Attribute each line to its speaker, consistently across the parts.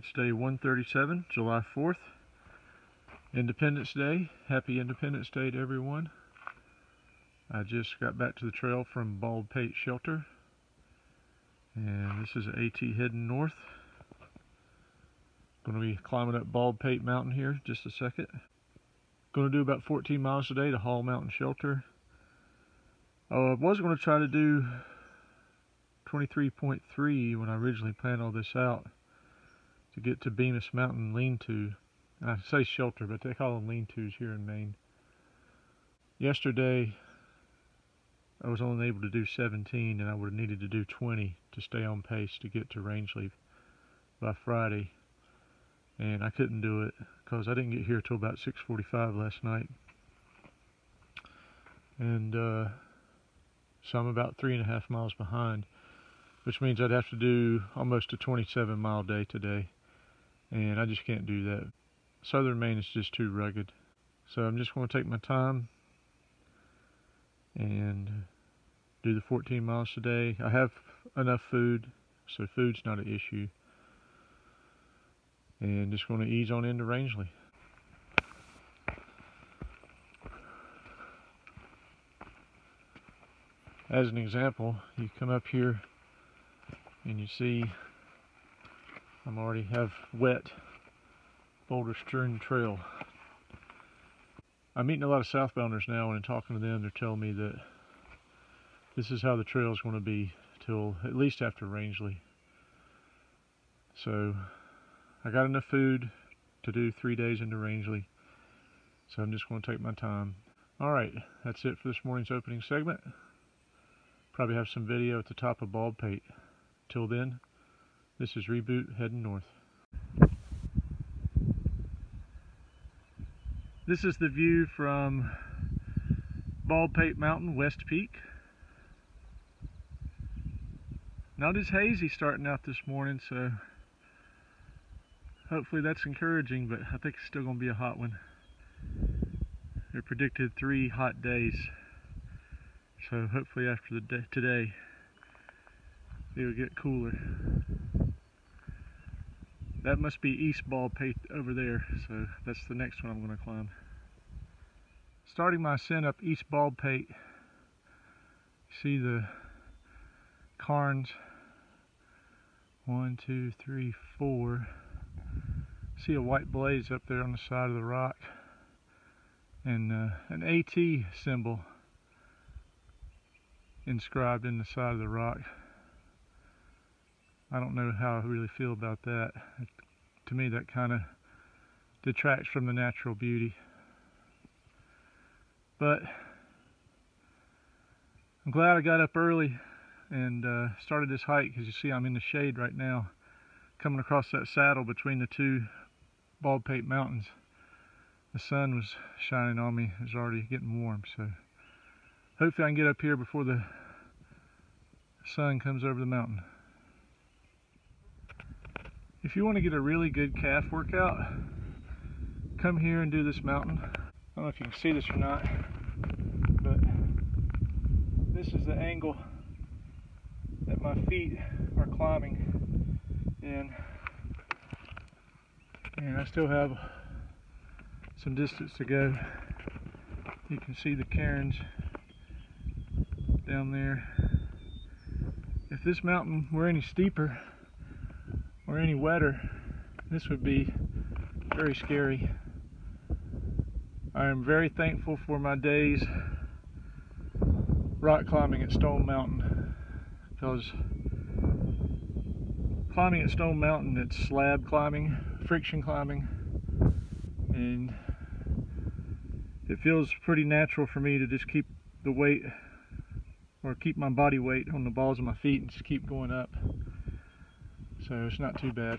Speaker 1: It's day 137, July 4th, Independence Day. Happy Independence Day to everyone. I just got back to the trail from Pate shelter, and this is AT heading north. Going to be climbing up Pate mountain here in just a second. Going to do about 14 miles a day to Hall Mountain shelter. I was going to try to do 23.3 when I originally planned all this out, to get to Bemis Mountain lean-to. I say shelter, but they call them lean-tos here in Maine. Yesterday, I was only able to do 17, and I would have needed to do 20 to stay on pace to get to Rangeley by Friday. And I couldn't do it because I didn't get here till about 6:45 last night. And so I'm about 3.5 miles behind, which means I'd have to do almost a 27-mile day today. And I just can't do that. Southern Maine is just too rugged. So I'm just going to take my time and do the 14 miles today. I have enough food, so food's not an issue. And just going to ease on into Rangeley. As an example, you come up here and you see I'm already have wet boulder strewn trail. I'm meeting a lot of southbounders now, and in talking to them, they're telling me that this is how the trail is going to be till at least after Rangeley. So I got enough food to do 3 days into Rangeley, so I'm just going to take my time. Alright, that's it for this morning's opening segment. Probably have some video at the top of Pate. Till then, this is Reboot heading north. This is the view from Pate Mountain, West Peak. Not as hazy starting out this morning, so hopefully that's encouraging, but I think it's still going to be a hot one. They predicted 3 hot days, so hopefully after today it'll get cooler. That must be East Pate over there, so that's the next one I'm going to climb. Starting my ascent up East Pate, see the cairns, 1, 2, 3, 4. See a white blaze up there on the side of the rock, and an AT symbol inscribed in the side of the rock. I don't know how I really feel about that. To me, that kind of detracts from the natural beauty. But I'm glad I got up early and started this hike, because you see I'm in the shade right now, coming across that saddle between the two Pate mountains. The sun was shining on me. It was already getting warm, so hopefully I can get up here before the sun comes over the mountain. If you want to get a really good calf workout, come here and do this mountain. I don't know if you can see this or not, but this is the angle that my feet are climbing in. And I still have some distance to go. You can see the cairns down there. If this mountain were any steeper or any wetter, this would be very scary. I am very thankful for my days rock climbing at Stone Mountain, because climbing at Stone Mountain, it's slab climbing, friction climbing, and it feels pretty natural for me to just keep the weight, or keep my body weight on the balls of my feet and just keep going up. So it's not too bad.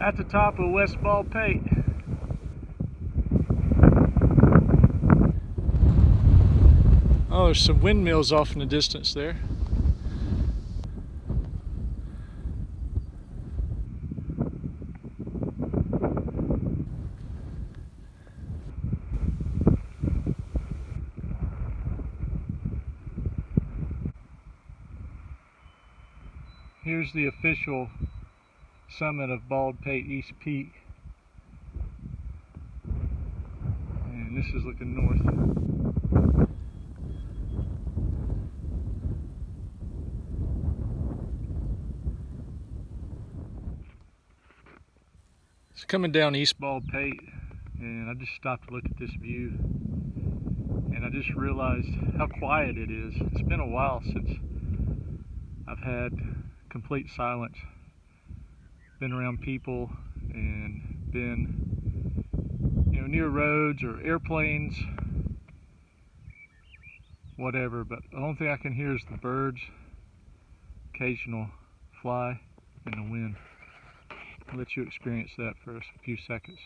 Speaker 1: At the top of West Pate. Oh, there's some windmills off in the distance there. here's the official summit of Bald Pate East Peak. And this is looking north. It's coming down East Bald Pate, and I just stopped to look at this view, and I just realized how quiet it is. It's been a while since I've had complete silence. Been around people and been, near roads or airplanes, whatever, but the only thing I can hear is the birds, occasional fly, and the wind. I'll let you experience that for a few seconds.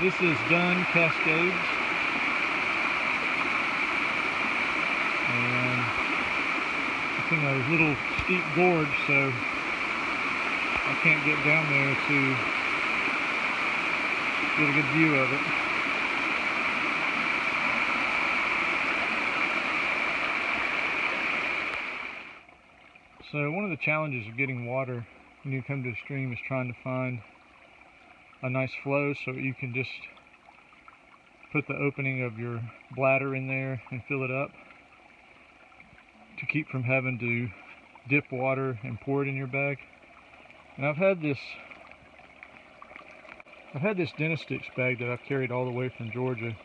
Speaker 1: This is Dunn Cascades, and it's in a little steep gorge, so I can't get down there to get a good view of it. So one of the challenges of getting water when you come to a stream is trying to find a nice flow so you can just put the opening of your bladder in there and fill it up to keep from having to dip water and pour it in your bag. And I've had this Dentistix bag that I've carried all the way from Georgia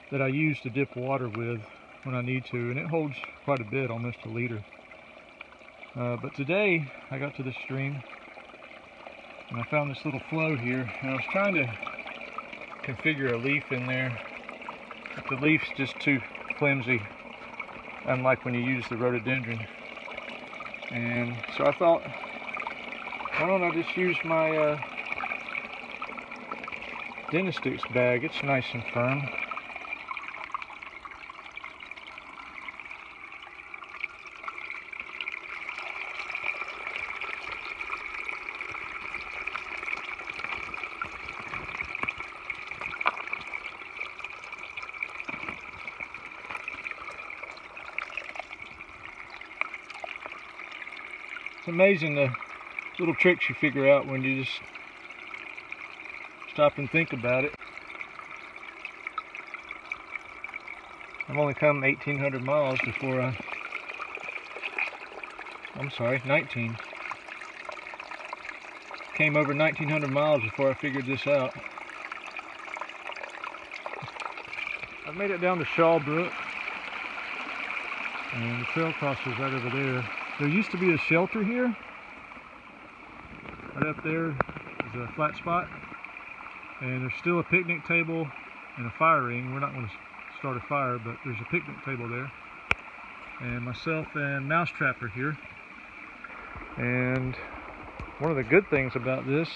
Speaker 1: that I use to dip water with when I need to, and it holds quite a bit, almost a liter. But today I got to the stream and I found this little flow here, and I was trying to configure a leaf in there, but the leaf's just too flimsy, unlike when you use the rhododendron. And so I thought, why don't I just use my Dentistix bag? It's nice and firm. It's amazing the little tricks you figure out when you just stop and think about it. I've only come 1,800 miles before I'm sorry, 19. Came over 1,900 miles before I figured this out. I've made it down to Brook, and the trail crosses right over there. There used to be a shelter here. Right up there is a flat spot, and there's still a picnic table and a fire ring. We're not going to start a fire, but there's a picnic table there. And myself and Mousetrap are here. And one of the good things about this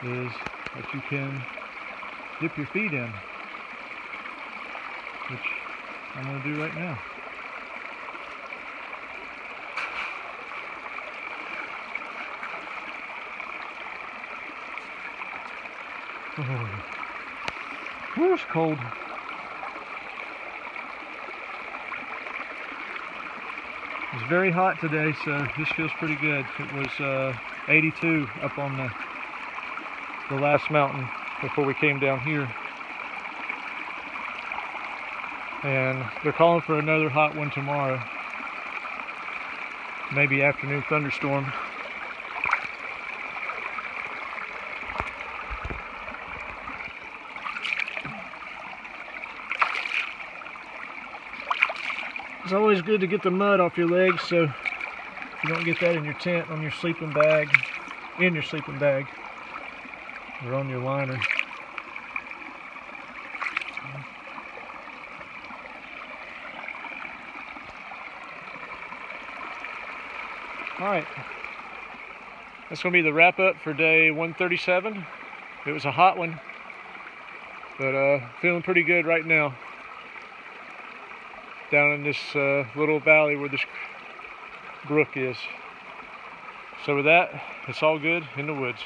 Speaker 1: is that you can dip your feet in, which I'm going to do right now. Oh, it's cold. It's very hot today, so this feels pretty good. It was 82 up on the last mountain before we came down here. And they're calling for another hot one tomorrow. Maybe afternoon thunderstorm. It's always good to get the mud off your legs so you don't get that in your tent, on your sleeping bag, or on your liner. Alright, that's going to be the wrap up for day 137. It was a hot one, but feeling pretty good right now down in this little valley where this brook is. So with that, it's all good in the woods.